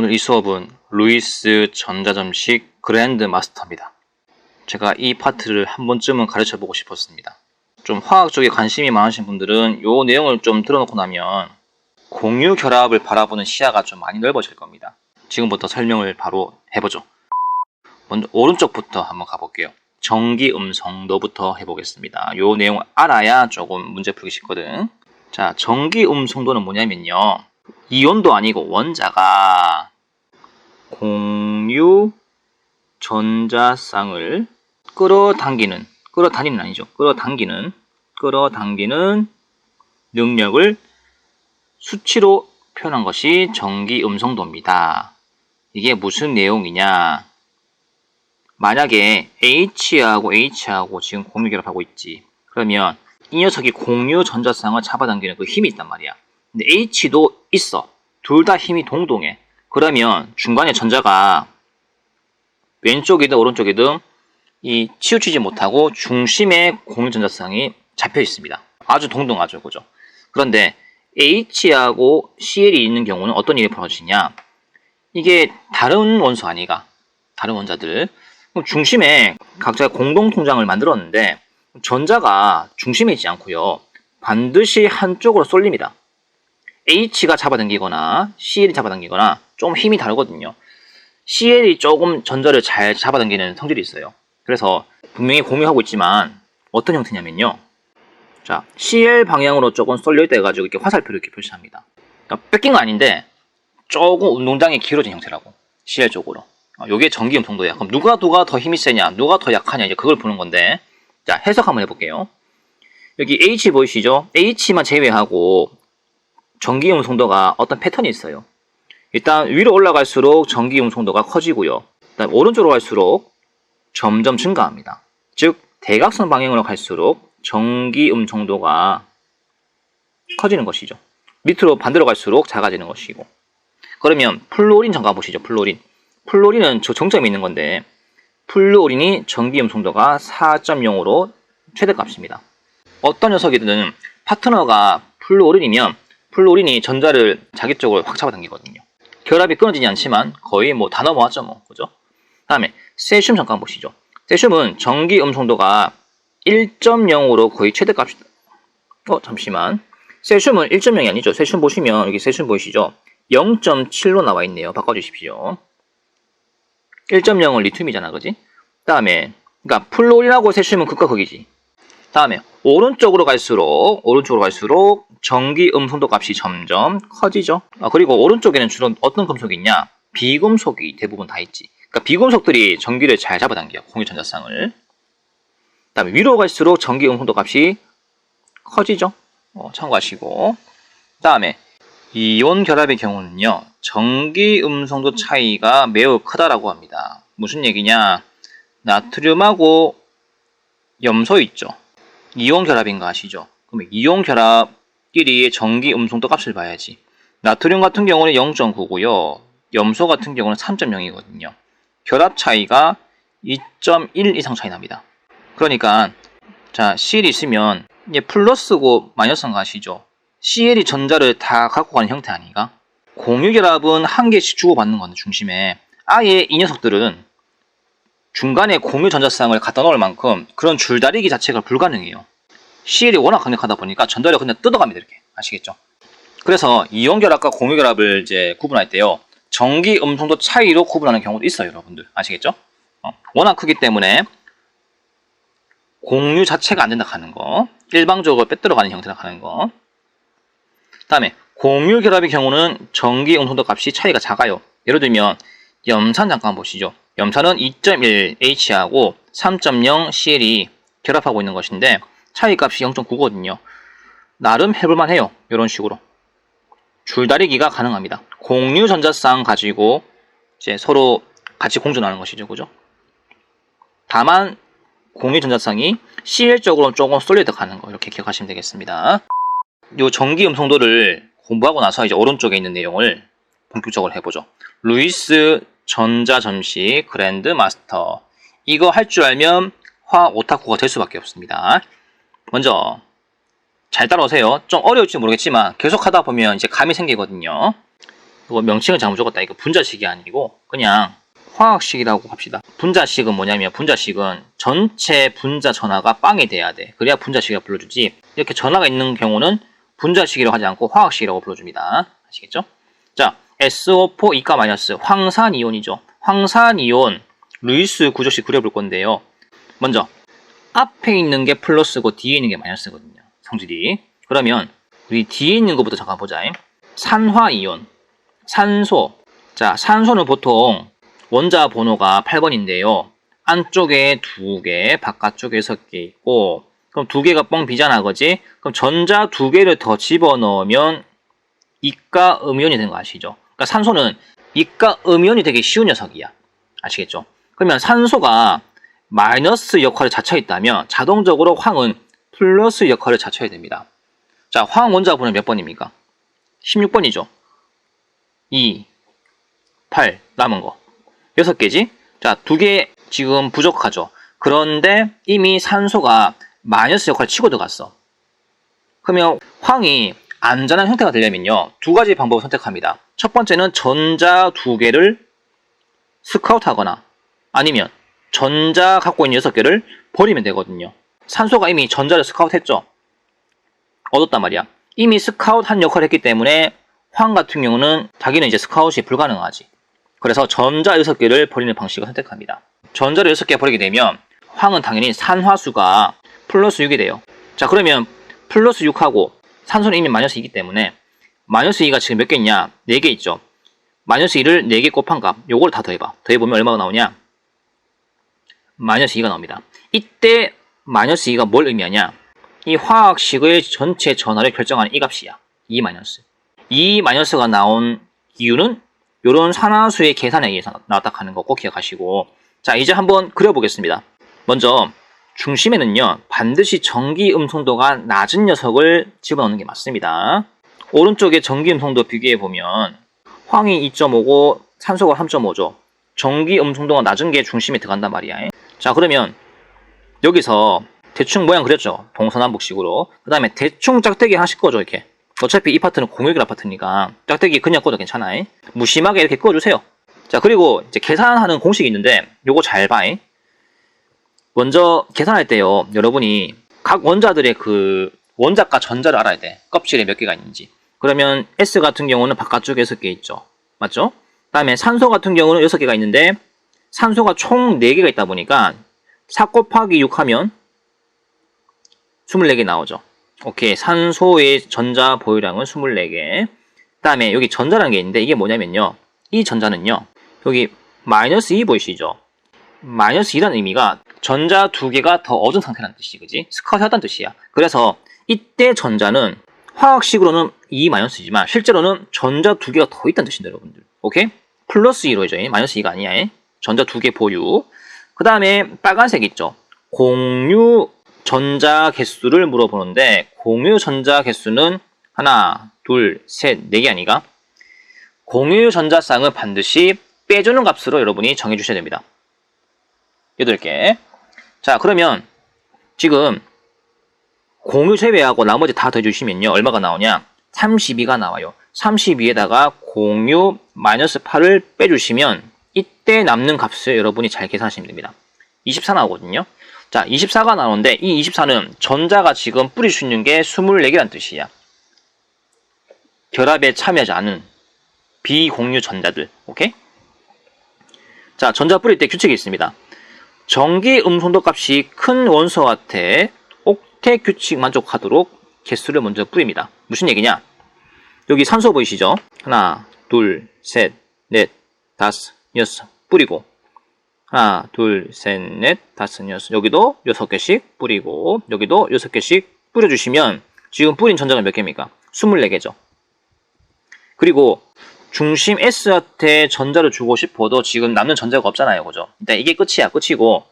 오늘 이 수업은 루이스 전자점식 그랜드 마스터입니다. 제가 이 파트를 한 번쯤은 가르쳐 보고 싶었습니다. 좀 화학 쪽에 관심이 많으신 분들은 이 내용을 좀 들어놓고 나면 공유 결합을 바라보는 시야가 좀 많이 넓어질 겁니다. 지금부터 설명을 바로 해보죠. 먼저 오른쪽부터 한번 가볼게요. 전기 음성도부터 해보겠습니다. 이 내용 알아야 조금 문제 풀기 쉽거든. 자, 전기 음성도는 뭐냐면요, 이온도 아니고 원자가 공유 전자쌍을 끌어당기는 능력을 수치로 표현한 것이 전기 음성도입니다. 이게 무슨 내용이냐? 만약에 H하고 H하고 지금 공유 결합하고 있지. 그러면 이 녀석이 공유 전자쌍을 잡아당기는 그 힘이 있단 말이야. 근데 H도 있어. 둘 다 힘이 동동해. 그러면 중간에 전자가 왼쪽이든 오른쪽이든 이 치우치지 못하고 중심에 공유 전자쌍이 잡혀 있습니다. 아주 동동하죠, 그죠? 그런데 H하고 Cl이 있는 경우는 어떤 일이 벌어지냐? 이게 다른 원소 아니가? 다른 원자들. 그럼 중심에 각자 공동 통장을 만들었는데 전자가 중심에 있지 않고요, 반드시 한쪽으로 쏠립니다. H가 잡아당기거나 Cl이 잡아당기거나 좀 힘이 다르거든요. Cl이 조금 전자를 잘 잡아당기는 성질이 있어요. 그래서 분명히 공유하고 있지만 어떤 형태냐면요, 자, Cl 방향으로 조금 쏠려있다 해가지고 이렇게 화살표를 이렇게 표시합니다. 그러니까 뺏긴 거 아닌데 조금 운동장이 길어진 형태라고, Cl 쪽으로. 요게 전기 음성도야. 그럼 누가 더 힘이 세냐, 누가 더 약하냐, 이제 그걸 보는 건데, 자, 해석 한번 해볼게요. 여기 H 보이시죠? H만 제외하고 전기 음성도가 어떤 패턴이 있어요. 일단 위로 올라갈수록 전기 음성도가 커지고요. 그다음 오른쪽으로 갈수록 점점 증가합니다. 즉 대각선 방향으로 갈수록 전기 음성도가 커지는 것이죠. 밑으로 반대로 갈수록 작아지는 것이고. 그러면 플루오린 잠깐 보시죠. 플루오린은 저 정점에 있는 건데, 플루오린이 전기 음성도가 4.0으로 최대값입니다. 어떤 녀석이든 파트너가 플루오린이면 플루오린이 전자를 자기 쪽으로 확 잡아당기거든요. 결합이 끊어지지 않지만 거의 다 넘어왔죠, 그죠? 다음에 세슘 잠깐 보시죠. 세슘은 전기 음성도가 1.0으로 거의 최대값이다. 잠시만. 세슘은 1.0이 아니죠. 세슘 보시면 여기 세슘 보이시죠? 0.7로 나와 있네요. 바꿔주십시오. 1.0은 리튬이잖아, 그지? 다음에 그러니까 플루오린하고 세슘은 극과 극이지. 다음에 오른쪽으로 갈수록 전기 음성도 값이 점점 커지죠. 그리고 오른쪽에는 주로 어떤 금속이 있냐? 비금속이 대부분 다 있지. 그러니까 비금속들이 전기를 잘 잡아당겨요, 공유 전자쌍을. 다음에 위로 갈수록 전기 음성도 값이 커지죠. 참고하시고. 다음에 이온 결합의 경우는요, 전기 음성도 차이가 매우 크다라고 합니다. 무슨 얘기냐? 나트륨하고 염소 있죠. 이온 결합인 거 아시죠? 그러면 이온 결합끼리 전기 음성도 값을 봐야지. 나트륨 같은 경우는 0.9고요. 염소 같은 경우는 3.0이거든요. 결합 차이가 2.1 이상 차이 납니다. 그러니까 자, Cl이 있으면 이게 플러스고 마이너스인 거 아시죠? Cl이 전자를 다 갖고 가는 형태 아닌가? 공유 결합은 한 개씩 주고받는 건데 중심에, 아예 이 녀석들은 중간에 공유 전자쌍을 갖다 놓을 만큼 그런 줄다리기 자체가 불가능해요. Cl이 워낙 강력하다 보니까 전자를 그냥 뜯어갑니다, 이렇게. 아시겠죠? 그래서 이온 결합과 공유 결합을 이제 구분할 때요, 전기 음성도 차이로 구분하는 경우도 있어요, 여러분들. 아시겠죠? 워낙 크기 때문에 공유 자체가 안 된다 하는 거, 일방적으로 빼들어가는 형태라 하는 거. 다음에 공유 결합의 경우는 전기 음성도 값이 차이가 작아요. 예를 들면 염산 잠깐 보시죠. 염산은 2.1 H하고 3.0 Cl이 결합하고 있는 것인데 차이 값이 0.9거든요. 나름 해볼만 해요. 이런 식으로 줄다리기가 가능합니다. 공유 전자쌍 가지고 이제 서로 같이 공존하는 것이죠, 그죠? 다만 공유 전자쌍이 Cl 쪽으로 조금 쏠려 가는 거, 이렇게 기억하시면 되겠습니다. 이 전기 음성도를 공부하고 나서 이제 오른쪽에 있는 내용을 본격적으로 해보죠. 루이스 전자점식 그랜드 마스터. 이거 할 줄 알면 화학 오타쿠가 될 수밖에 없습니다. 먼저 잘 따라오세요. 좀 어려울지 모르겠지만 계속 하다 보면 이제 감이 생기거든요. 이거 명칭을 잘못 적었다. 이거 분자식이 아니고 그냥 화학식이라고 합시다. 분자식은 뭐냐면 분자식은 전체 분자 전하가 빵이 돼야 돼. 그래야 분자식이라고 불러주지. 이렇게 전하가 있는 경우는 분자식이라고 하지 않고 화학식이라고 불러줍니다. 아시겠죠? 자, SO4 이가 마이너스 황산이온이죠. 황산이온 루이스 구조식 그려볼 건데요. 먼저 앞에 있는 게 플러스고 뒤에 있는 게 마이너스거든요. 성질이. 그러면 우리 뒤에 있는 것부터 잠깐 보자. 산화이온, 산소. 자, 산소는 보통 원자 번호가 8번인데요. 안쪽에 2개, 바깥쪽에 6개 있고, 그럼 2개가 뻥 비잖아, 그지? 그럼 전자 2개를 더 집어넣으면 이가 음이온이 되는 거 아시죠? 그러니까 산소는 이가 음이온이 되게 쉬운 녀석이야. 아시겠죠? 그러면 산소가 마이너스 역할을 자처해 있다면 자동적으로 황은 플러스 역할을 자처해야 됩니다. 자, 황 원자 번호 몇 번입니까? 16번이죠. 2, 8 남은 거. 6개지? 자, 2개 지금 부족하죠. 그런데 이미 산소가 마이너스 역할을 치고 들어갔어. 그러면 황이 안전한 형태가 되려면요. 2가지 방법을 선택합니다. 첫 번째는 전자 2개를 스카웃하거나 아니면 전자 갖고 있는 6개를 버리면 되거든요. 산소가 이미 전자를 스카웃했죠. 얻었단 말이야. 이미 스카웃한 역할을 했기 때문에 황 같은 경우는 자기는 이제 스카웃이 불가능하지. 그래서 전자 6개를 버리는 방식을 선택합니다. 전자를 6개 버리게 되면 황은 당연히 산화수가 플러스 6이 돼요. 자, 그러면 플러스 6하고 산소는 이미 마이너스 2이기 때문에 마이너스 2가 지금 몇 개 있냐? 4개 있죠. 마이너스 2를 4개 곱한 값, 요걸 다 더해봐. 더해보면 얼마가 나오냐? 마이너스 2가 나옵니다. 이때 마이너스 2가 뭘 의미하냐? 이 화학식의 전체 전하를 결정하는 이 값이야. 2 마이너스. 2 마이너스가 나온 이유는 이런 산화수의 계산에 의해서 나왔다 하는 거 꼭 기억하시고, 자, 이제 한번 그려보겠습니다. 먼저 중심에는요, 반드시 전기 음성도가 낮은 녀석을 집어넣는 게 맞습니다. 오른쪽에 전기 음성도 비교해보면 황이 2.5고 산소가 3.5죠. 전기 음성도가 낮은 게 중심에 들어간단 말이야. 자, 그러면 여기서 대충 모양 그렸죠. 동서남북식으로. 그 다음에 대충 짝대기 하나씩 꺼줘, 이렇게. 어차피 이 파트는 공유길 아파트니까 짝대기 그냥 꺼도 괜찮아. 무심하게 이렇게 꺼주세요. 자, 그리고 이제 계산하는 공식이 있는데 요거 잘 봐. 먼저 계산할 때요, 여러분이 각 원자들의 그 원자과 전자를 알아야 돼. 껍질에 몇 개가 있는지. 그러면 S 같은 경우는 바깥쪽에 6개 있죠. 맞죠? 그 다음에 산소 같은 경우는 6개가 있는데 산소가 총 4개가 있다 보니까 4 곱하기 6 하면 24개 나오죠. 오케이. 산소의 전자 보유량은 24개. 그 다음에 여기 전자라는 게 있는데 이게 뭐냐면요. 이 전자는요. 여기 마이너스 2 보이시죠? 마이너스 2라는 의미가 전자 2개가 더 얻은 상태라는 뜻이, 그지? 스카웃 했다는 뜻이야. 그래서 이때 전자는 화학식으로는 2 마이너스지만 실제로는 전자 2개가 더 있다는 뜻인데, 여러분들. 오케이? 플러스 2로 해줘. 마이너스 2가 아니야. 전자 2개 보유. 그 다음에 빨간색 있죠? 공유 전자 개수를 물어보는데 공유 전자 개수는 하나, 둘, 셋, 4개 아니가? 공유 전자쌍은 반드시 빼주는 값으로 여러분이 정해주셔야 됩니다. 8개. 자, 그러면 지금 공유 제외하고 나머지 다 더해주시면요. 얼마가 나오냐? 32가 나와요. 32에다가 공유 마이너스 8을 빼주시면 이때 남는 값을 여러분이 잘 계산하시면 됩니다. 24 나오거든요. 자, 24가 나오는데 이 24는 전자가 지금 뿌릴 수 있는 게 24개란 뜻이야. 결합에 참여하지 않은 비공유 전자들. 오케이? 자, 전자 뿌릴 때 규칙이 있습니다. 전기 음성도 값이 큰 원소한테 옥텟 규칙 만족하도록 개수를 먼저 뿌립니다. 무슨 얘기냐? 여기 산소 보이시죠? 하나, 둘, 셋, 넷, 다섯, 여섯 뿌리고 하나, 둘, 셋, 넷, 다섯, 여섯. 여기도 6개씩 뿌리고 여기도 6개씩 뿌려주시면 지금 뿌린 전자가 몇 개입니까? 24개죠. 그리고 중심 S한테 전자를 주고 싶어도 지금 남는 전자가 없잖아요. 그죠? 일단 이게 끝이야. 끝이고.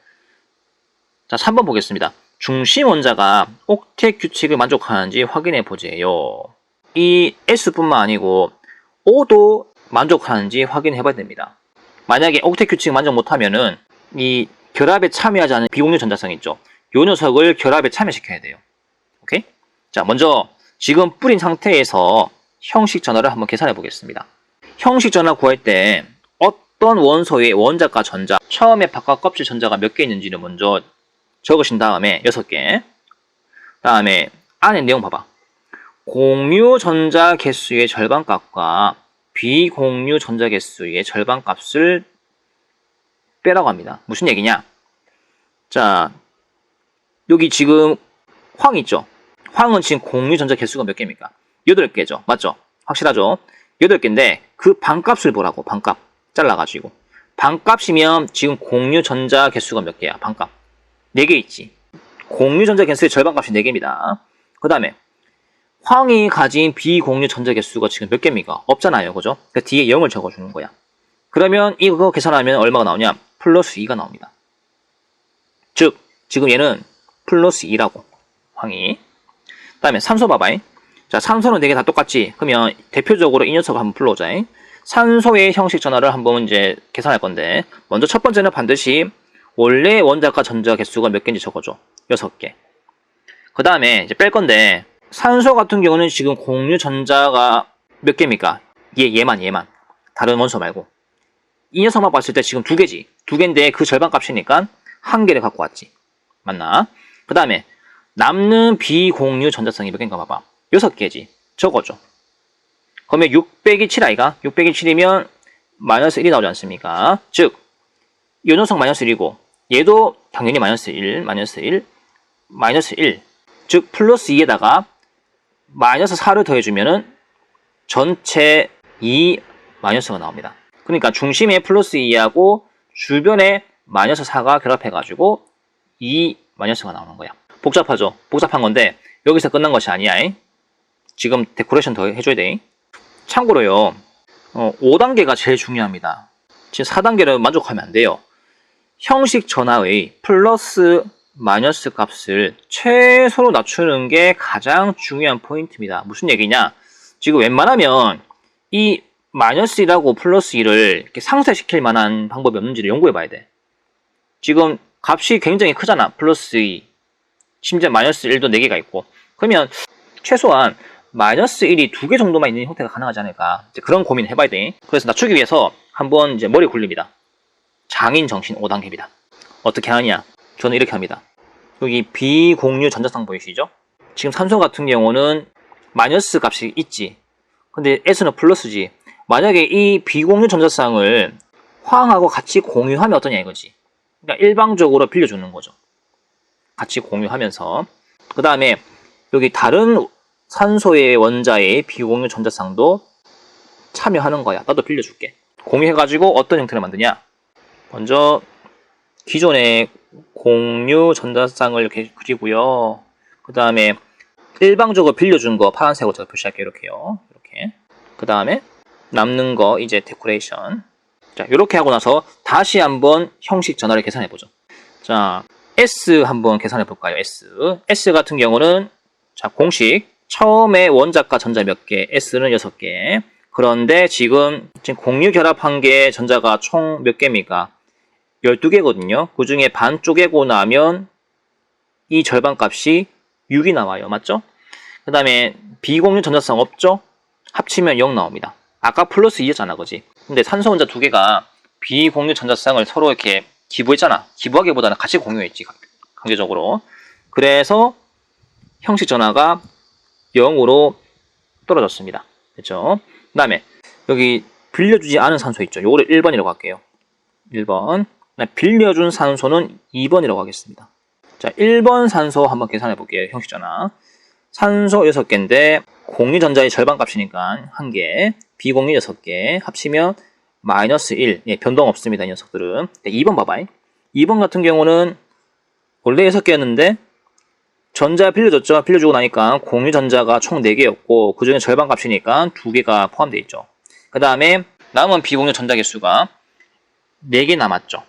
자, 3번 보겠습니다. 중심 원자가 옥텟 규칙을 만족하는지 확인해 보세요. 이 S뿐만 아니고 O도 만족하는지 확인해 봐야 됩니다. 만약에 옥텟 규칙 만족 못하면은 이 결합에 참여하지 않은 비공유 전자성 있죠. 요 녀석을 결합에 참여시켜야 돼요. 오케이? 자, 먼저 지금 뿌린 상태에서 형식 전하를 한번 계산해 보겠습니다. 형식 전화 구할 때 어떤 원소의 원자과 전자, 처음에 바깥 껍질 전자가 몇 개 있는지를 먼저 적으신 다음에 6개. 다음에 안에 내용 봐봐. 공유 전자 개수의 절반값과 비공유 전자 개수의 절반값을 빼라고 합니다. 무슨 얘기냐? 자, 여기 지금 황 있죠? 황은 지금 공유 전자 개수가 몇 개입니까? 8개죠. 맞죠? 확실하죠? 8개인데 그 반값을 보라고. 반값. 잘라가지고. 반값이면 지금 공유 전자 개수가 몇 개야? 반값. 4개 있지. 공유 전자 개수의 절반값이 4개입니다. 그 다음에 황이 가진 비공유 전자 개수가 지금 몇 개입니까? 없잖아요. 그죠? 그러니까 뒤에 0을 적어주는 거야. 그러면 이거 계산하면 얼마가 나오냐? 플러스 2가 나옵니다. 즉 지금 얘는 플러스 2라고. 황이. 그 다음에 산소 봐봐. 자, 산소는 4개 다 똑같지? 그러면 대표적으로 이 녀석을 한번 불러오자. 산소의 형식 전화를 한번 이제 계산할 건데, 먼저 첫 번째는 반드시 원래 원자과 전자 개수가 몇 개인지 적어줘. 6개. 그 다음에 이제 뺄 건데, 산소 같은 경우는 지금 공유 전자가 몇 개입니까? 얘만. 다른 원소 말고. 이 녀석만 봤을 때 지금 2개지. 2개인데 그 절반 값이니까 1개를 갖고 왔지. 맞나? 그 다음에 남는 비공유 전자성이 몇 개인가 봐봐. 6개지. 적어줘. 그러면 600이 7 아이가? 600이 7이면 마이너스 1이 나오지 않습니까? 즉, 이 녀석 마이너스 1이고 얘도 당연히 마이너스 1. 즉, 플러스 2에다가 마이너스 4를 더해주면은 전체 2 마이너스가 나옵니다. 그러니까 중심에 플러스 2하고 주변에 마이너스 4가 결합해가지고 2 마이너스가 나오는 거야. 복잡하죠? 복잡한 건데 여기서 끝난 것이 아니야. 지금 데코레이션 더 해줘야 돼. 참고로요, 5단계가 제일 중요합니다. 지금 4단계를 만족하면 안 돼요. 형식 전화의 플러스 마이너스 값을 최소로 낮추는 게 가장 중요한 포인트입니다. 무슨 얘기냐? 지금 웬만하면 이 마이너스 1하고 플러스 1을 이렇게 상쇄시킬 만한 방법이 없는지를 연구해 봐야 돼. 지금 값이 굉장히 크잖아. 플러스 2, 심지어 마이너스 1도 4개가 있고. 그러면 최소한 마이너스 1이 2개 정도만 있는 형태가 가능하지 않을까. 이제 그런 고민을 해봐야 돼. 그래서 낮추기 위해서 한번 이제 머리 굴립니다. 장인 정신 5단계입니다. 어떻게 하느냐? 저는 이렇게 합니다. 여기 비공유 전자쌍 보이시죠? 지금 산소 같은 경우는 마이너스 값이 있지. 근데 S는 플러스지. 만약에 이 비공유 전자쌍을 황하고 같이 공유하면 어떠냐 이거지. 그러니까 일방적으로 빌려주는 거죠. 같이 공유하면서. 그 다음에 여기 다른 산소의 원자의 비공유 전자쌍도 참여하는 거야. 나도 빌려줄게. 공유해가지고 어떤 형태를 만드냐? 먼저 기존의 공유 전자쌍을 이렇게 그리고요. 그 다음에 일방적으로 빌려준 거 파란색으로 제가 표시할게요. 이렇게요. 이렇게. 그 다음에 남는 거 이제 데코레이션. 자, 이렇게 하고 나서 다시 한번 형식 전화를 계산해 보죠. 자, S 한번 계산해 볼까요? S 같은 경우는 자, 공식 처음에 원자과 전자 몇 개, S는 6개. 그런데 지금 공유 결합한 게 전자가 총 몇 개입니까? 12개거든요. 그 중에 반 쪼개고 나면 이 절반 값이 6이 나와요. 맞죠? 그 다음에 비공유 전자쌍 없죠? 합치면 0 나옵니다. 아까 플러스 2였잖아, 그지? 근데 산소 원자 2개가 비공유 전자쌍을 서로 이렇게 기부했잖아. 기부하기보다는 같이 공유했지, 강제적으로. 그래서 형식 전화가 0으로 떨어졌습니다. 됐죠? 그 다음에 여기 빌려주지 않은 산소 있죠? 요거를 1번이라고 할게요. 1번. 빌려준 산소는 2번이라고 하겠습니다. 자, 1번 산소 한번 계산해 볼게요. 형식 전화. 산소 6개인데 공유 전자의 절반 값이니까 1개, 비공유 6개 합치면 마이너스 1. 예, 변동 없습니다. 이 녀석들은. 2번 봐봐. 2번 같은 경우는 원래 6개였는데 전자 빌려줬죠. 빌려주고 나니까 공유 전자가 총 4개였고 그 중에 절반 값이니까 2개가 포함되어 있죠. 그 다음에 남은 비공유 전자 개수가 4개 남았죠.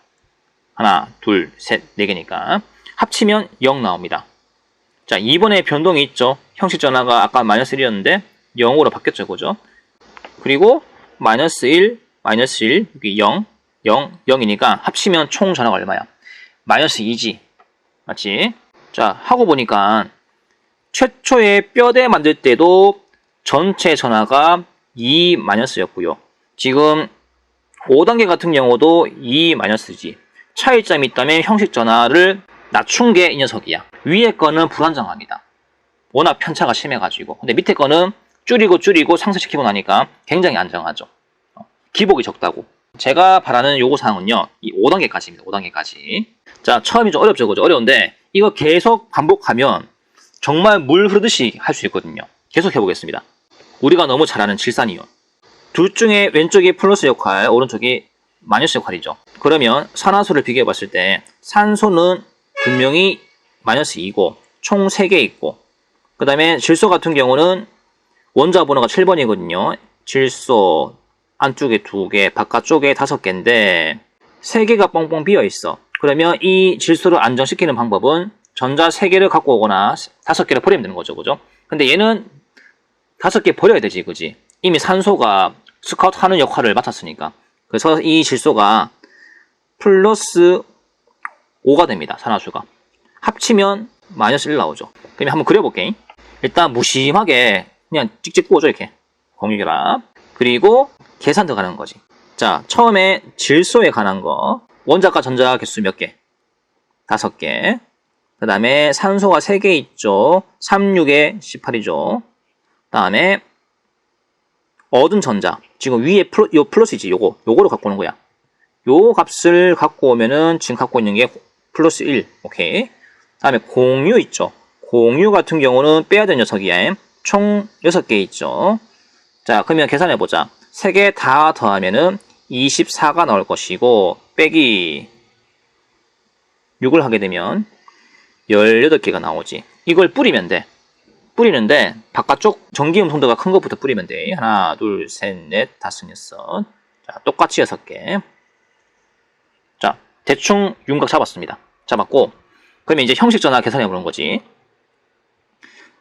하나, 둘, 셋, 4개니까 합치면 0 나옵니다. 자, 2번에 변동이 있죠. 형식 전화가 아까 마이너스 1이었는데 0으로 바뀌었죠. 그죠? 그리고 마이너스 1, 여기 0, 0이니까 합치면 총 전화가 얼마야? 마이너스 2지. 맞지? 자, 하고 보니까 최초에 뼈대 만들 때도 전체 전화가 2 마이너스였고요. 지금 5단계 같은 경우도 2-G. 차이점이 있다면 형식 전하를 낮춘 게 이 녀석이야. 위에 거는 불안정합니다. 워낙 편차가 심해가지고. 근데 밑에 거는 줄이고 상쇄시키고 나니까 굉장히 안정하죠. 기복이 적다고. 제가 바라는 요구사항은요, 이 5단계까지입니다. 5단계까지. 자, 처음이 좀 어렵죠, 그죠? 어려운데, 이거 계속 반복하면 정말 물 흐르듯이 할 수 있거든요. 계속 해보겠습니다. 우리가 너무 잘 아는 질산이온. 둘 중에 왼쪽이 플러스 역할, 오른쪽이 마이너스 역할이죠. 그러면 산화수를 비교해 봤을 때 산소는 분명히 마이너스 2고 총 3개 있고, 그 다음에 질소 같은 경우는 원자 번호가 7번이거든요. 질소 안쪽에 2개, 바깥쪽에 5개인데 3개가 뻥뻥 비어 있어. 그러면 이 질소를 안정시키는 방법은 전자 3개를 갖고 오거나 5개를 버리면 되는 거죠. 그죠? 근데 얘는 5개 버려야 되지, 그지? 이미 산소가 스카우트 하는 역할을 맡았으니까. 그래서 이 질소가 플러스 5가 됩니다. 산화수가. 합치면 마이너스 1 나오죠. 그러면 한번 그려볼게. 일단 무심하게 그냥 찍찍 부어줘, 이렇게. 공유결합. 그리고 계산 들어가는 거지. 자, 처음에 질소에 관한 거. 원자과 전자 개수 몇 개? 5개. 그 다음에 산소가 3개 있죠. 3, 6에 18이죠. 그 다음에 얻은 전자. 지금 위에 요 플러스이지, 요거로 갖고 오는 거야. 요 값을 갖고 오면은 지금 갖고 있는 게 플러스 1. 오케이. 그 다음에 공유 있죠. 공유 같은 경우는 빼야 되는 녀석이야. 총 6개 있죠. 자, 그러면 계산해보자. 3개 다 더하면은 24가 나올 것이고, 빼기 6을 하게 되면 18개가 나오지. 이걸 뿌리면 돼. 뿌리는데 바깥쪽 전기음 송도가 큰 것부터 뿌리면 돼. 하나, 둘, 셋, 넷, 다섯, 여섯. 자, 똑같이 6개. 자, 대충 윤곽 잡았습니다. 잡았고, 그러면 이제 형식 전화 계산해 보는 거지.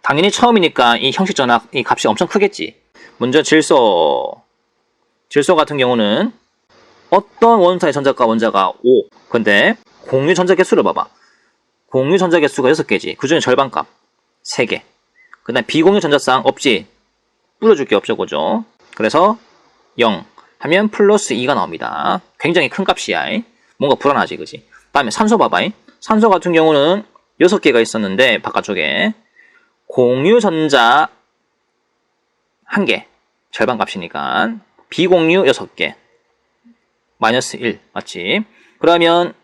당연히 처음이니까 이 형식 전화 이 값이 엄청 크겠지. 먼저 질소 같은 경우는 어떤 원소의 전자과 원자가 5. 근데 공유 전자 개수를 봐봐. 공유 전자 개수가 6개지. 그 중에 절반값 3개. 그 다음에 비공유 전자쌍 없지. 뿌려줄 게 없죠, 그죠? 그래서 0 하면 플러스 2가 나옵니다. 굉장히 큰 값이야. 뭔가 불안하지, 그지? 다음에 산소 봐봐. 산소 같은 경우는 6개가 있었는데 바깥쪽에 공유 전자 1개, 절반 값이니까 비공유 6개, 마이너스 1, 맞지? 그러면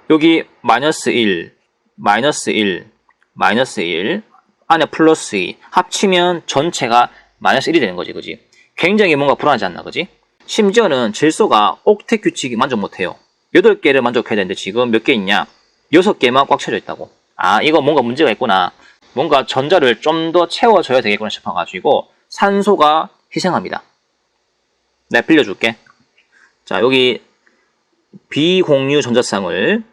여기 마이너스 1, 마이너스 1, 마이너스 1, 안에 플러스 2, 합치면 전체가 마이너스 1이 되는 거지, 그지? 굉장히 뭔가 불안하지 않나, 그지? 심지어는 질소가 옥텟 규칙이 만족 못해요. 8개를 만족해야 되는데 지금 몇 개 있냐? 6개만 꽉 채워져 있다고. 아, 이거 뭔가 문제가 있구나. 뭔가 전자를 좀 더 채워줘야 되겠구나 싶어가지고 산소가 희생합니다. 내가 빌려줄게. 자, 여기 비공유 전자쌍을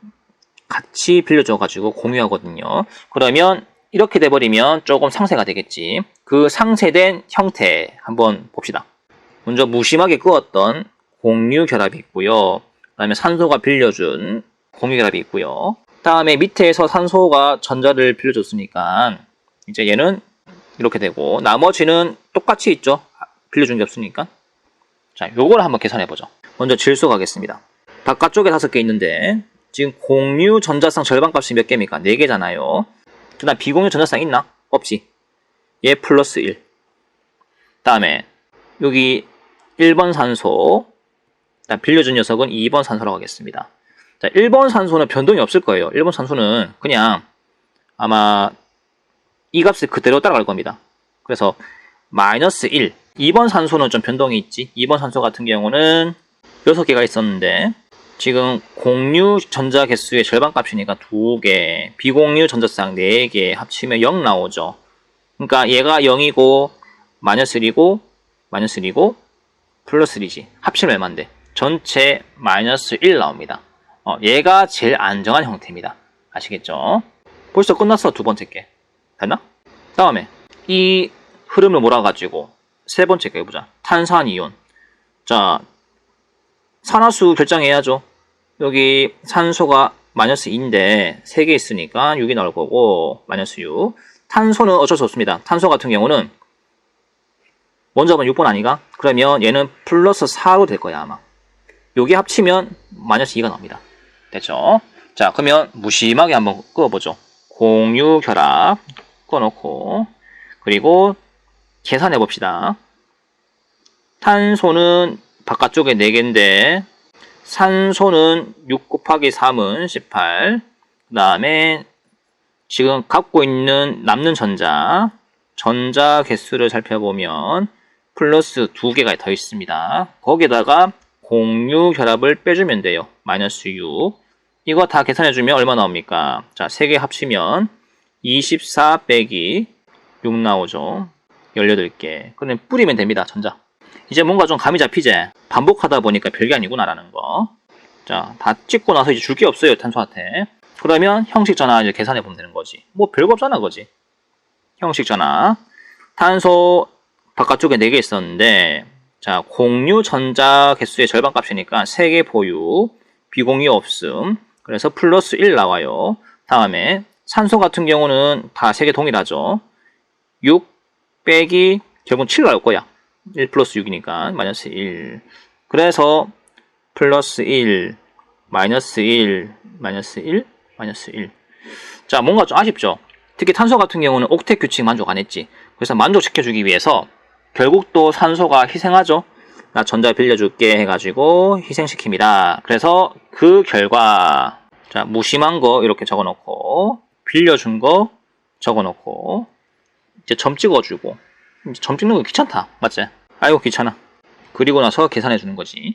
같이 빌려줘가지고 공유하거든요. 그러면 이렇게 돼버리면 조금 상쇄가 되겠지. 그 상쇄된 형태 한번 봅시다. 먼저 무심하게 그었던 공유 결합이 있고요. 그 다음에 산소가 빌려준 공유 결합이 있고요. 다음에 밑에서 산소가 전자를 빌려줬으니까 이제 얘는 이렇게 되고, 나머지는 똑같이 있죠. 빌려준 게 없으니까. 자, 요걸 한번 계산해보죠. 먼저 질소 가겠습니다. 바깥쪽에 5개 있는데 지금 공유 전자쌍 절반값이 몇 개입니까? 4개잖아요. 그 다음 비공유 전자쌍 있나? 없지. 얘 플러스 1. 다음에 여기 1번 산소, 빌려준 녀석은 2번 산소라고 하겠습니다. 자, 1번 산소는 변동이 없을 거예요. 1번 산소는 그냥 아마 이 값을 그대로 따라갈 겁니다. 그래서 마이너스 1. 2번 산소는 좀 변동이 있지. 2번 산소 같은 경우는 6개가 있었는데 지금 공유 전자 개수의 절반 값이니까 2개, 비공유 전자쌍 4개 합치면 0 나오죠. 그러니까 얘가 0이고 마이너스 1이고 마이너스 1이고 플러스 1이지. 합치면 얼마인데? 전체 마이너스 1 나옵니다. 얘가 제일 안정한 형태입니다. 아시겠죠? 벌써 끝났어, 두 번째 게. 됐나? 다음에 이 흐름을 몰아가지고 세 번째 게 해보자. 탄산이온. 자, 산화수 결정해야죠. 여기 산소가 마이너스 2인데 3개 있으니까 6이 나올 거고 마이너스 6. 탄소는 어쩔 수 없습니다. 탄소 같은 경우는 원자번 6번 아니가? 그러면 얘는 플러스 4로 될 거야 아마. 요게 합치면 마이너스 2가 나옵니다. 됐죠? 자, 그러면 무심하게 한번 끄어보죠. 공유 결합 꺼놓고 그리고 계산해 봅시다. 탄소는 바깥쪽에 4개인데 산소는 6 곱하기 3은 18. 그 다음에 지금 갖고 있는 남는 전자 개수를 살펴보면 플러스 2개가 더 있습니다. 거기에다가 공유 결합을 빼주면 돼요. 마이너스 6. 이거 다 계산해주면 얼마 나옵니까? 자, 3개 합치면 24 빼기 6 나오죠. 18개. 그럼 뿌리면 됩니다. 전자. 이제 뭔가 좀 감이 잡히지? 반복하다 보니까 별게 아니구나라는 거. 자, 다 찍고 나서 이제 줄 게 없어요. 탄소한테. 그러면 형식 전화 이제 계산해 보면 되는 거지. 뭐 별거 없잖아, 그지? 형식 전화. 탄소 바깥쪽에 4개 있었는데, 자, 공유 전자 개수의 절반 값이니까 3개 보유, 비공유 없음. 그래서 플러스 1 나와요. 다음에 산소 같은 경우는 다 3개 동일하죠. 6 빼기 결국은 7 나올 거야. 1 플러스 6이니까 마이너스 1. 그래서 플러스 1, 마이너스 1, 마이너스 1, 마이너스 1. 자, 뭔가 좀 아쉽죠? 특히 탄소 같은 경우는 옥텟 규칙 만족 안 했지. 그래서 만족시켜주기 위해서 결국 또 산소가 희생하죠. 나 전자 빌려줄게 해가지고 희생시킵니다. 그래서 그 결과 자, 무심한 거 이렇게 적어놓고 빌려준 거 적어놓고 이제 점 찍어주고 점 찍는 거 귀찮다. 맞지? 아이고 귀찮아. 그리고 나서 계산해 주는 거지.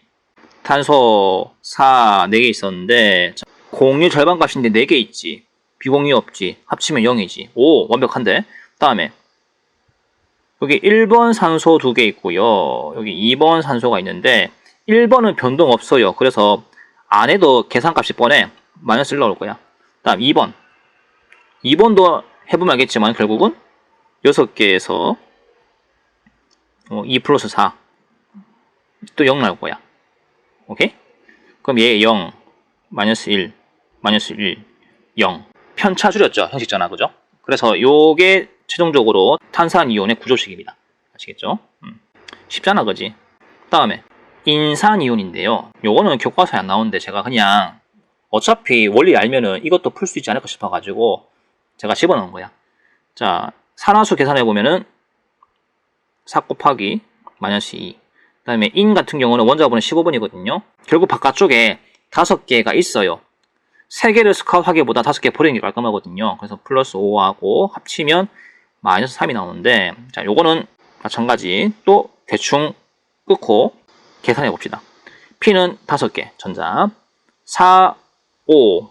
탄소 4 4개 있었는데 공유 절반 값인데 4개 있지. 비공유 없지. 합치면 0이지. 오, 완벽한데. 다음에 여기 1번 산소 2개 있고요. 여기 2번 산소가 있는데 1번은 변동 없어요. 그래서 안 해도 계산값이 뻔해. 마이너스 1 나올 거야. 다음 2번. 2번도 해보면 알겠지만 결국은 6개에서 2 플러스 4. 또 0 나올 거야. 오케이? 그럼 얘 0, 마이너스 1, 마이너스 1, 0. 편차 줄였죠. 형식 전화, 그죠? 그래서 요게 최종적으로 탄산이온의 구조식입니다. 아시겠죠? 쉽잖아, 그지? 다음에 인산이온인데요. 요거는 교과서에 안 나오는데 제가 그냥 어차피 원리 알면은 이것도 풀 수 있지 않을까 싶어가지고 제가 집어넣은 거야. 자, 산화수 계산해보면은 4 곱하기 마이너스 2. 그 다음에 인 같은 경우는 원자번은 15번이거든요. 결국 바깥쪽에 5개가 있어요. 3개를 스카웃하기보다 5개 버리는 게 깔끔하거든요. 그래서 플러스 5하고 합치면 마이너스 3이 나오는데, 자, 요거는 마찬가지 또 대충 끊고 계산해 봅시다. P는 5개 전자, 4, 5,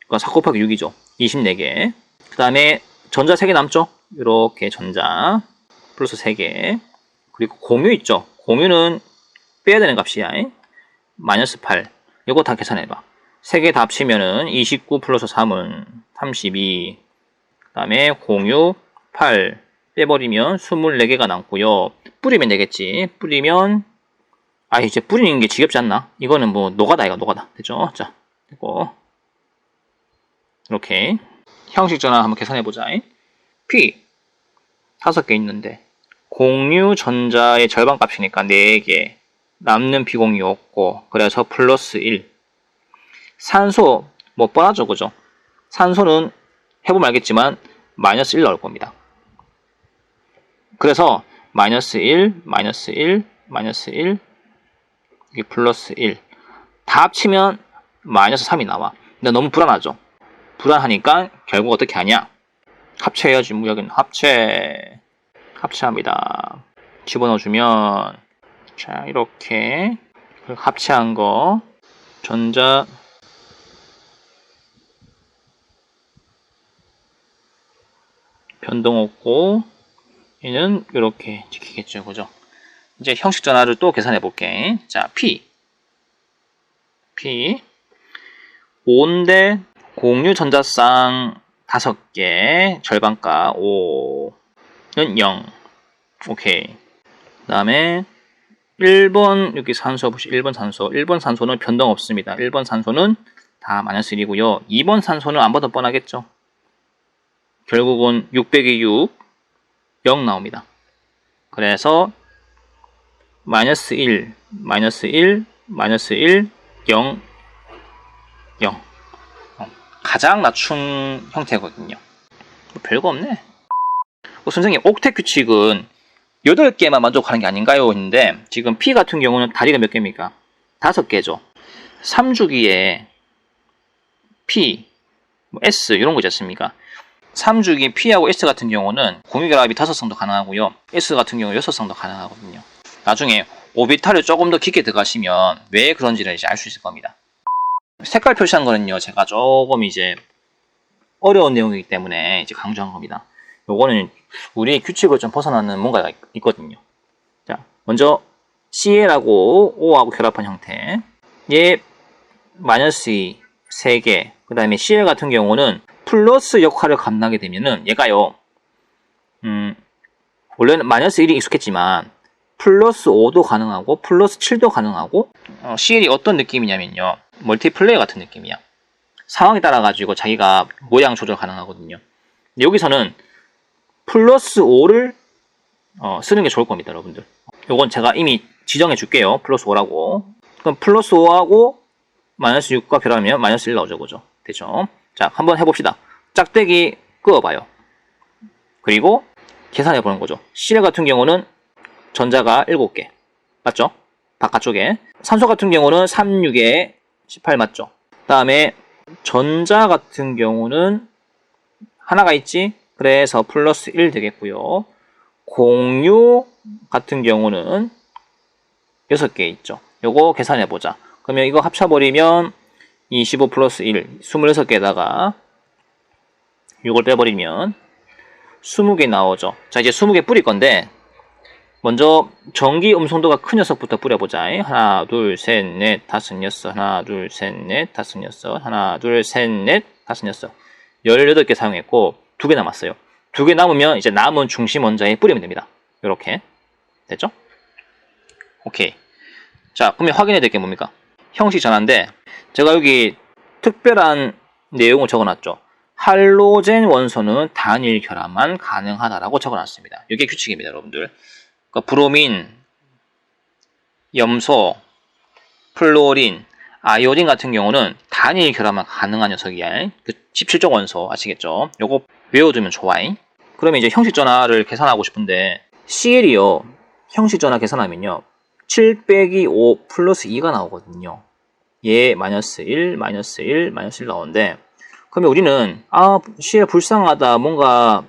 그러니까 4 곱하기 6이죠. 24개. 그 다음에 전자 3개 남죠? 이렇게 전자 플러스 3개. 그리고 공유 있죠? 공유는 빼야 되는 값이야. 마이너스 8. 이거 다 계산해봐. 3개 다 합치면은 29 플러스 3은 32. 그 다음에 공유 8 빼버리면 24개가 남고요. 뿌리면 되겠지. 뿌리면 이제 뿌리는 게 지겹지 않나? 이거는 뭐 노가다 이거 노가다. 됐죠? 자, 됐고 이렇게 형식 전화 한번 계산해보자. P 5개 있는데 공유 전자의 절반 값이니까 4개 남는 비공유 없고 그래서 플러스 1. 산소 뭐 뻔하죠, 그죠? 산소는 해보면 알겠지만 마이너스 1 나올 겁니다. 그래서 마이너스 1, 마이너스 1, 마이너스 1, 이게 플러스 1. 다 합치면 마이너스 3이 나와. 근데 너무 불안하죠? 불안하니까 결국 어떻게 하냐? 합체해야지. 뭐 여기는 합체합니다. 집어넣어주면 자, 이렇게 합체한 거 전자 변동 없고 얘는 이렇게 지키겠죠, 그죠? 이제 형식 전화를 또 계산해 볼게. 자, P 5인데 공유 전자쌍 5개 절반값 5는 0. 오케이. 그 다음에 1번 여기 산소 보시 1번 산소는 변동 없습니다. 1번 산소는 다 마이너스 1이고요. 2번 산소는 안 봐도 뻔하겠죠. 결국은 6 빼기 6 0 나옵니다. 그래서 마이너스 1, 마이너스 1, 마이너스 1, 0, 0. 가장 낮춘 형태거든요. 뭐 별거 없네. 선생님, 옥텟 규칙은 8개만 만족하는 게 아닌가요? 했는데 지금 P 같은 경우는 다리가 몇 개입니까? 5개죠. 3주기에 P, S 이런 거 있지 않습니까? 3주기 P하고 S 같은 경우는 공유결합이 5쌍도 가능하고요. S 같은 경우 6쌍도 가능하거든요. 나중에 오비탈을 조금 더 깊게 들어가시면 왜 그런지를 이제 알 수 있을 겁니다. 색깔 표시한 거는요, 제가 조금 이제 어려운 내용이기 때문에 이제 강조한 겁니다. 요거는 우리의 규칙을 좀 벗어나는 뭔가가 있거든요. 자, 먼저 CL하고 O하고 결합한 형태. 얘 마이너스 2, 3개. 그 다음에 CL 같은 경우는 플러스 역할을 감당하게 되면은 얘가요, 원래는 마이너스 1이 익숙했지만 플러스 5도 가능하고 플러스 7도 가능하고 CL이 어떤 느낌이냐면요, 멀티플레이어 같은 느낌이야. 상황에 따라 가지고 자기가 모양 조절 가능하거든요. 여기서는 플러스 5를 쓰는 게 좋을 겁니다, 여러분들. 요건 제가 이미 지정해 줄게요. 플러스 5라고. 그럼 플러스 5하고 마이너스 6과 결합하면 마이너스 1 나오죠, 그죠? 되죠? 자, 한번 해봅시다. 짝대기 그어봐요. 그리고 계산해 보는 거죠. CL 같은 경우는 전자가 7개. 맞죠? 바깥쪽에. 산소 같은 경우는 3, 6에 18 맞죠? 그 다음에 전자 같은 경우는 하나가 있지? 그래서 플러스 1 되겠고요. 공유 같은 경우는 6개 있죠. 요거 계산해 보자. 그러면 이거 합쳐버리면 25 플러스 1, 26개에다가 6을 빼버리면 20개 나오죠. 자, 이제 20개 뿌릴 건데 먼저 전기 음성도가 큰 녀석부터 뿌려보자. 하나, 둘, 셋, 넷, 다섯, 여섯. 하나, 둘, 셋, 넷, 다섯, 여섯. 하나, 둘, 셋, 넷, 다섯, 여섯. 18개 사용했고 2개 남았어요. 2개 남으면 이제 남은 중심 원자에 뿌리면 됩니다. 이렇게 됐죠? 오케이. 자, 그러면 확인해야 될 게 뭡니까? 형식 전환인데 제가 여기 특별한 내용을 적어놨죠. 할로젠 원소는 단일 결합만 가능하다라고 적어놨습니다. 이게 규칙입니다, 여러분들. 그러니까 브로민, 염소, 플로린, 아이오딘 같은 경우는 단일 결합만 가능한 녀석이야. 그 17종 원소 아시겠죠? 요거 외워두면 좋아. 그러면 이제 형식 전화를 계산하고 싶은데 CL이요. 형식 전화 계산하면요. 7 빼기 5 플러스 2가 나오거든요. 얘 마이너스 1, 마이너스 1, 마이너스 1 나오는데 그러면 우리는 CL 불쌍하다. 뭔가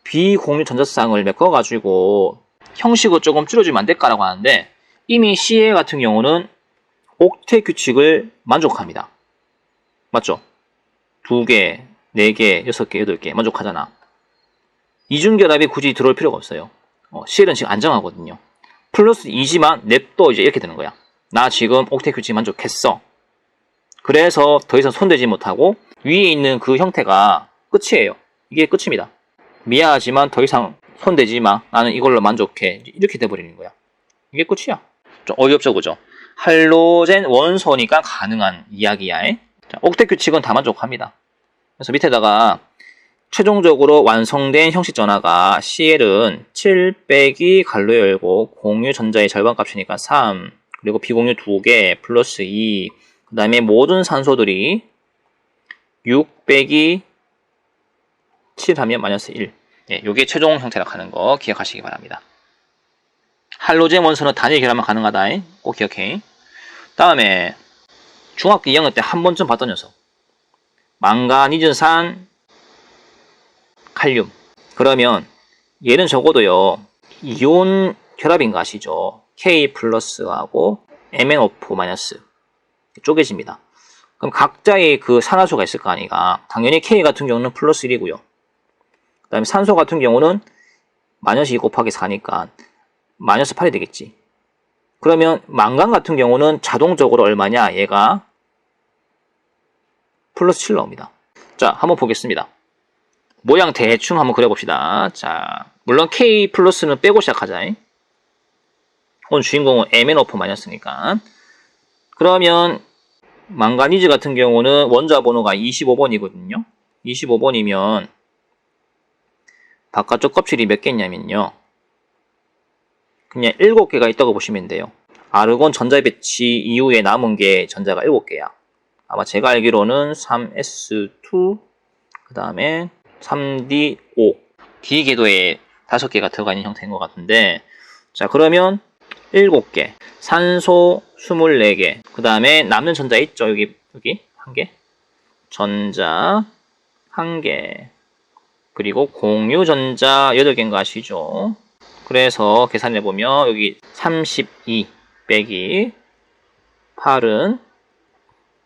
비공유 전자쌍을 메꿔가지고 형식을 조금 줄여주면 안 될까라고 하는데 이미 CL 같은 경우는 옥텟 규칙을 만족합니다. 맞죠? 2개, 4개, 6개, 8개 만족하잖아. 이중결합이 굳이 들어올 필요가 없어요. CL은 지금 안정하거든요. 플러스 2지만 냅도 이제 이렇게 되는 거야. 나 지금 옥텟 규칙 만족했어. 그래서 더 이상 손대지 못하고 위에 있는 그 형태가 끝이에요. 이게 끝입니다. 미안하지만 더 이상 손대지 마. 나는 이걸로 만족해. 이렇게 돼버리는 거야. 이게 끝이야. 좀 어이없죠, 그죠? 할로젠 원소니까 가능한 이야기야. 자, 옥텟 규칙은 다 만족합니다. 그래서 밑에다가 최종적으로 완성된 형식 전화가 CL은 7 빼기 갈로 열고 공유 전자의 절반값이니까 3, 그리고 비공유 2개 플러스 2, 그 다음에 모든 산소들이 6 빼기 7 하면 마이너스 1. 예, 요게 최종 형태라고 하는 거 기억하시기 바랍니다. 할로젠 원소는 단일 결합만 가능하다. 꼭 기억해. 다음에 중학교 2학년 때 한 번쯤 봤던 녀석. 망가니즘산 칼륨. 그러면 얘는 적어도요. 이온 결합인 거 아시죠? K 플러스하고 MnO4 마이너스 쪼개집니다. 그럼 각자의 그 산화수가 있을 거 아니가. 당연히 K 같은 경우는 플러스 1이고요. 그 다음에 산소 같은 경우는 마이너스 2 곱하기 4니까 마이너스 8이 되겠지. 그러면 망간 같은 경우는 자동적으로 얼마냐? 얘가 플러스 7 나옵니다. 자, 한번 보겠습니다. 모양 대충 한번 그려봅시다. 자, 물론 K 플러스는 빼고 시작하자. 오늘 주인공은 MnO4 마이너스니까. 그러면 망가니즈 같은 경우는 원자 번호가 25번이거든요. 25번이면 바깥쪽 껍질이 몇 개 있냐면요. 그냥 7개가 있다고 보시면 돼요. 아르곤 전자 배치 이후에 남은 게 전자가 7개야. 아마 제가 알기로는 3s2, 그 다음에 3d5, D 궤도에 5개가 들어가 있는 형태인 것 같은데, 자, 그러면 7개, 산소 24개, 그 다음에 남는 전자 있죠? 여기 1개, 전자 1개, 그리고 공유 전자 8개인 거 아시죠? 그래서 계산해보면 여기 32 빼기 8은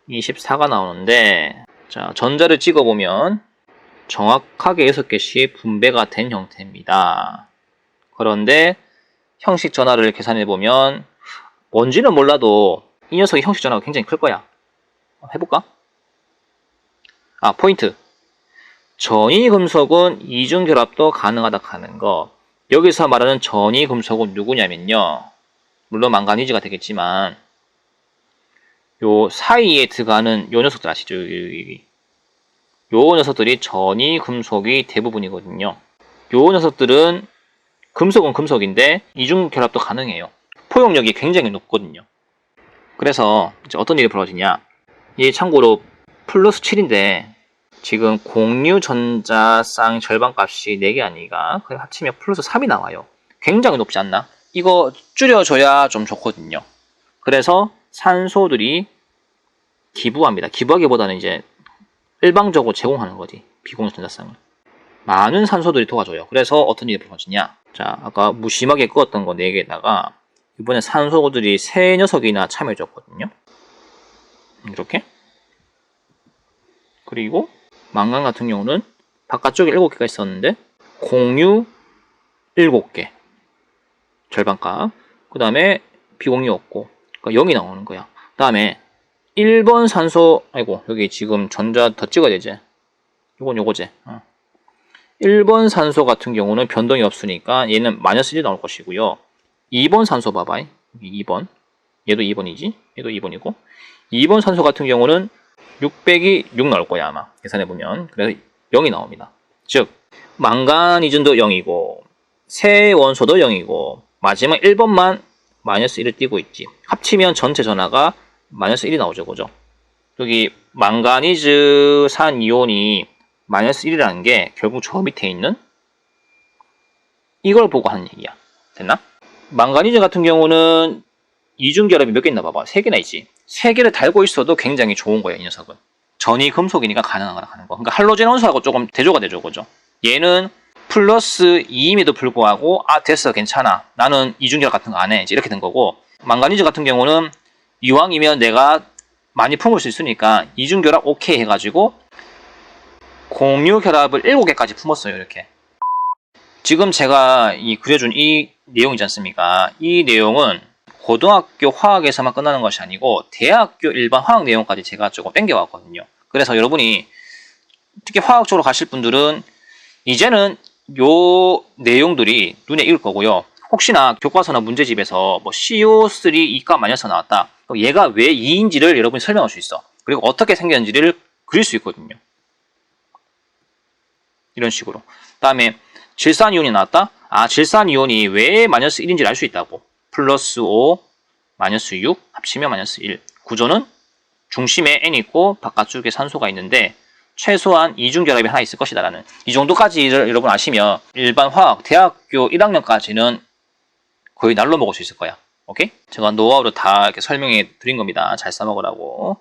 24가 나오는데, 자, 전자를 찍어보면 정확하게 6개씩 분배가 된 형태입니다. 그런데 형식 전하를 계산해보면 뭔지는 몰라도 이 녀석의 형식 전하가 굉장히 클 거야. 해볼까? 아, 포인트. 전이금속은 이중결합도 가능하다 하는 거. 여기서 말하는 전이금속은 누구냐면요. 물론 망가니즈가 되겠지만 요 사이에 들어가는 요 녀석들 아시죠? 요 녀석들이 전이금속이 대부분이거든요. 요 녀석들은 금속은 금속인데 이중결합도 가능해요. 포용력이 굉장히 높거든요. 그래서 이제 어떤 일이 벌어지냐. 이게 참고로 플러스 7인데 지금 공유 전자쌍 절반값이 4개 아니가 그래 합치면 플러스 3이 나와요. 굉장히 높지 않나? 이거 줄여줘야 좀 좋거든요. 그래서 산소들이 기부합니다. 기부하기보다는 이제 일방적으로 제공하는 거지. 비공유 전자쌍을. 많은 산소들이 도와줘요. 그래서 어떤 일이 벌어지냐. 자, 아까 무심하게 끄었던 거 4개에다가 이번에 산소들이 3녀석이나 참여해줬거든요. 이렇게. 그리고 망간 같은 경우는 바깥쪽에 7개가 있었는데 공유 7개. 절반값. 그 다음에 비공유 없고 그러니까 0이 나오는 거야. 그 다음에 1번 산소, 아이고 여기 지금 전자 더 찍어야 되지. 이건 요거지. 1번 산소 같은 경우는 변동이 없으니까 얘는 마이너스 1이 나올 것이고요. 2번 산소 봐봐. 여기 2번. 얘도 2번이지. 얘도 2번이고. 2번 산소 같은 경우는 6 빼기 6 나올 거야 아마. 계산해보면. 그래서 0이 나옵니다. 즉 망가니즘도 0이고 새 원소도 0이고 마지막 1번만 마이너스 1을 띄고 있지. 합치면 전체 전하가 마이너스 1이 나오죠. 그죠? 여기 망가니즈산 이온이 마이너스 1이라는 게 결국 저 밑에 있는 이걸 보고 하는 얘기야. 됐나? 망가니즈 같은 경우는 이중결합이 몇 개 있나 봐봐. 3개나 있지. 3개를 달고 있어도 굉장히 좋은 거예요. 이 녀석은. 전이 금속이니까 가능하거나 하는 거. 그러니까 할로젠 원소하고 조금 대조가 되죠. 그죠? 얘는 플러스 2임에도 불구하고 아 됐어 괜찮아. 나는 이중결합 같은 거 안 해. 이제 이렇게 된 거고 망가니즈 같은 경우는 이왕이면 내가 많이 품을 수 있으니까 이중결합 오케이 해가지고 공유결합을 7개까지 품었어요. 이렇게. 지금 제가 그려준 이 내용이지 않습니까? 이 내용은 고등학교 화학에서만 끝나는 것이 아니고 대학교 일반 화학 내용까지 제가 조금 땡겨왔거든요. 그래서 여러분이 특히 화학 쪽으로 가실 분들은 이제는 요 내용들이 눈에 익을 거고요. 혹시나 교과서나 문제집에서 뭐 CO3 이가 마이너스 나왔다. 그럼 얘가 왜 2인지를 여러분이 설명할 수 있어. 그리고 어떻게 생겼는지를 그릴 수 있거든요. 이런 식으로. 다음에 질산이온이 나왔다. 아, 질산이온이 왜 마이너스 1인지를 알 수 있다고. 플러스 5, 마이너스 6, 합치면 마이너스 1. 구조는 중심에 N 있고 바깥쪽에 산소가 있는데 최소한 이중결합이 하나 있을 것이다 라는 이 정도까지 여러분 아시면 일반 화학 대학교 1학년까지는 거의 날로 먹을 수 있을 거야. 오케이? 제가 노하우로 다 이렇게 설명해 드린 겁니다. 잘 써먹으라고.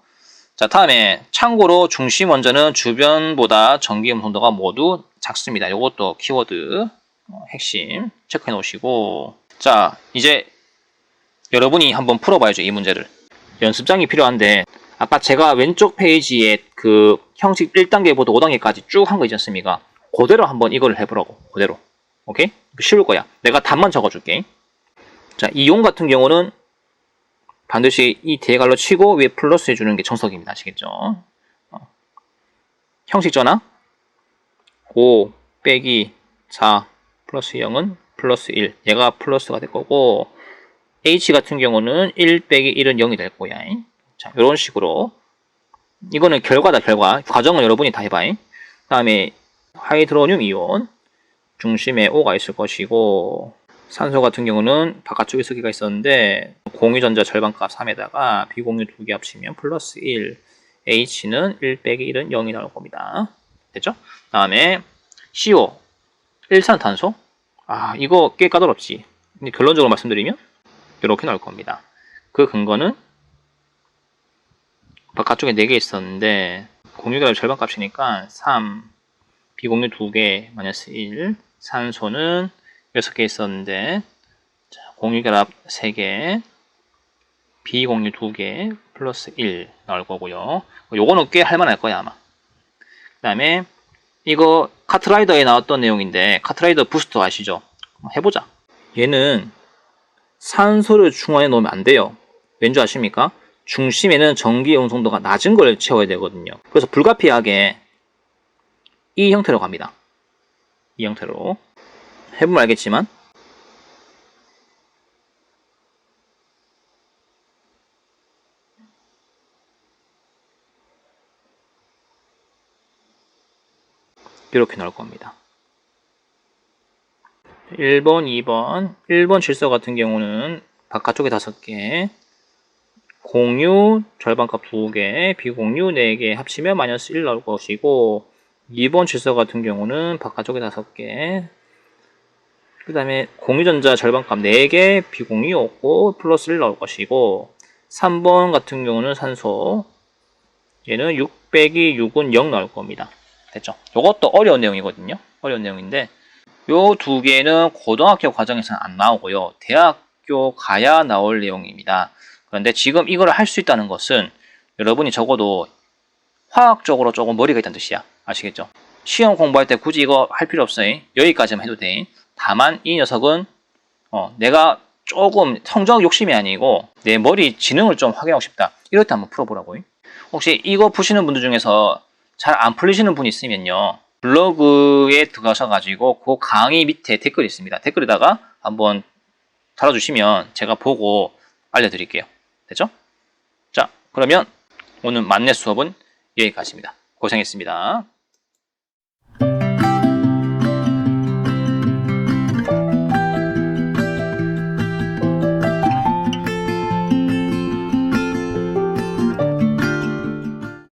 자, 다음에 참고로 중심 원자는 주변보다 전기 음성도가 모두 작습니다. 이것도 키워드 핵심 체크해 놓으시고, 자 이제 여러분이 한번 풀어봐야죠. 이 문제를. 연습장이 필요한데 아까 제가 왼쪽 페이지에 그 형식 1단계부터 5단계까지 쭉 한 거 있지 않습니까? 그대로 한번 이걸 해보라고. 그대로. 오케이? 쉬울 거야. 내가 답만 적어줄게. 자, 이온 같은 경우는 반드시 이 대갈로 치고 위에 플러스 해주는 게 정석입니다. 아시겠죠? 형식 전화 5 빼기 4 플러스 0은 플러스 1. 얘가 플러스가 될 거고 H 같은 경우는 1 빼기 1은 0이 될 거야. 자, 이런 식으로. 이거는 결과다, 결과. 과정은 여러분이 다 해봐. 그 다음에 하이드로늄 이온 중심에 O가 있을 것이고 산소 같은 경우는 바깥쪽에 서 개가 있었는데 공유전자 절반값 3에다가 비공유 2개 합치면 플러스 1, H는 1 빼기 1은 0이 나올 겁니다. 됐죠? 다음에 CO, 일산탄소. 이거 꽤 까다롭지. 근데 결론적으로 말씀드리면 이렇게 나올 겁니다. 그 근거는 바깥쪽에 4개 있었는데 공유결합 절반값이니까 3, 비공유 2개 마이너스 1, 산소는 6개 있었는데 공유결합 3개, 비공유 2개 플러스 1 나올 거고요. 요거는 꽤 할만할 거야 아마. 그 다음에 이거 카트라이더에 나왔던 내용인데 카트라이더 부스터 아시죠? 해보자. 얘는 산소를 중앙에 놓으면 안 돼요. 왠지 아십니까? 중심에는 전기 운송도가 낮은 걸 채워야 되거든요. 그래서 불가피하게 이 형태로 갑니다. 이 형태로. 해보면 알겠지만 이렇게 나올 겁니다. 1번, 2번. 1번 질서 같은 경우는 바깥쪽에 5개, 공유 절반값 2개, 비공유 4개 합치면 마이너스 1 나올 것이고, 2번 질서 같은 경우는 바깥쪽에 5개, 그 다음에 공유전자 절반값 4개, 비공유 없고 플러스 1 나올 것이고, 3번 같은 경우는 산소, 얘는 6 빼기 6은 0 나올 겁니다. 됐죠? 이것도 어려운 내용이거든요. 어려운 내용인데 요 두 개는 고등학교 과정에서는 안 나오고요. 대학교 가야 나올 내용입니다. 그런데 지금 이걸 할 수 있다는 것은 여러분이 적어도 화학적으로 조금 머리가 있다는 뜻이야. 아시겠죠? 시험 공부할 때 굳이 이거 할 필요 없어요. 여기까지만 해도 돼. 다만 이 녀석은 내가 조금 성적 욕심이 아니고 내 머리 지능을 좀 확인하고 싶다. 이럴 때 한번 풀어보라고요. 혹시 이거 푸시는 분들 중에서 잘 안 풀리시는 분이 있으면요. 블로그에 들어가셔가지고 그 강의 밑에 댓글이 있습니다. 댓글에다가 한번 달아주시면 제가 보고 알려드릴게요. 됐죠? 자, 그러면 오늘 만렙 수업은 여기까지입니다. 고생했습니다.